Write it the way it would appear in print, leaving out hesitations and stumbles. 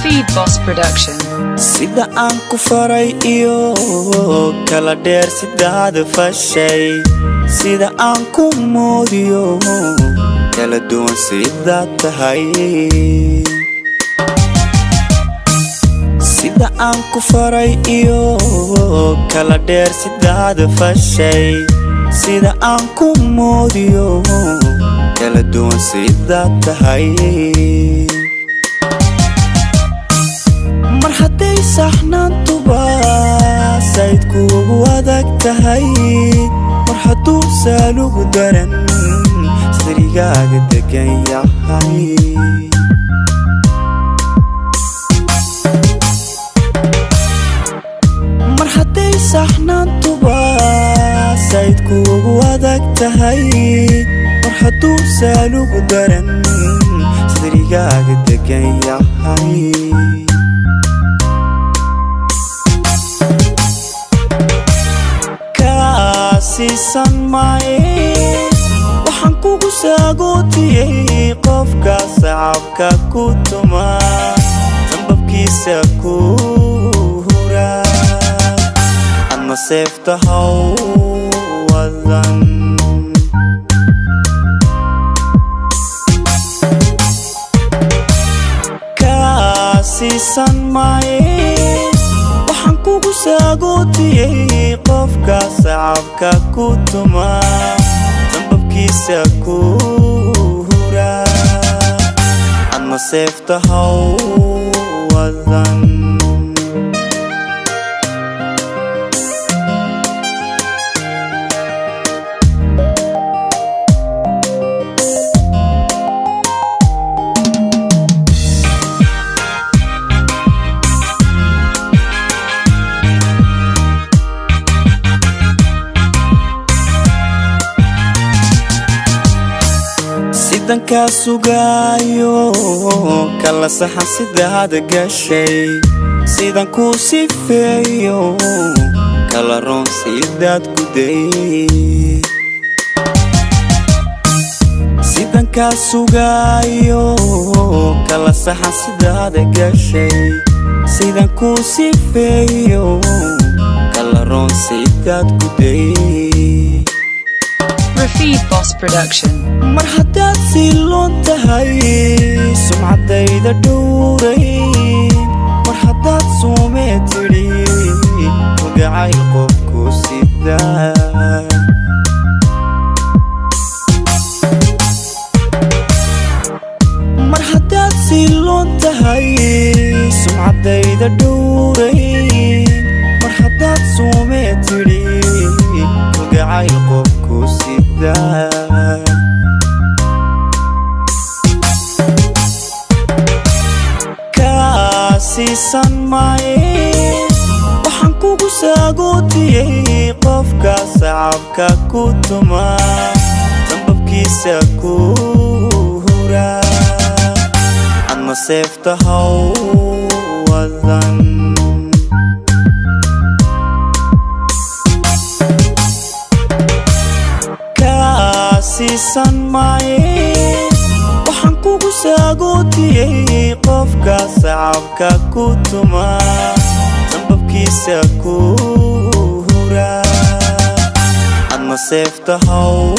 Feed Boss Production. Sidaan ku faray iyo kala dheer sidaad fashay, sida aan ku moodiyo kala duwan sidaad tahay. Sida aan ku faray iyo kala dheer sidaad fashay, sida aan ku moodiyo kala duwan sidaad tahay. Marhaday saxnaantuba sayd kuugu adag tahay, marhaduu saalugu daran sirigaaga degan yahay. Marhaday saxnaantuba sayd kuugu adag tahay, marhaduu saalugu daran sirigaaga degan yahay. Siisan maaye waxaan kugu sagootiyey qofka sacabka ku tuma sanbabkiisa ku hura ama seefta hawadan. Ka siisan maaye waxaan kugu sagootiyey qofka sacabka ku tuma sanbabkiisa ku hura ama seefta hawadan. Sidaan kaa sugaayo kala saxan sidaad gashay, sidaan ku sifeeyo kala roon sidaad ku day. Sidaan kaa sugaayo kala saxan sidaad gashay, sidaan ku sifeeyo kala roon sidaad ku day. Feed Boss Production. Mar haddaad siloon tahay sumcadayda dhowray, mar haddaad suumee tidhi magacayl qofku sidaa. Mar haddaad siloon tahay sumcadayda dhowray, mar haddaad suumee tidhi magacayl qofku sidaa. Ka siisan maaye waxaan kugu sagootiyey qofka sacabka ku tuma sanbabkiisa ku hura ama seefta hawadan. Siisan maaye waxaan kugu sagootiyey qofka sacabka ku tuma sanbabkiisa ku hura ama seefta haw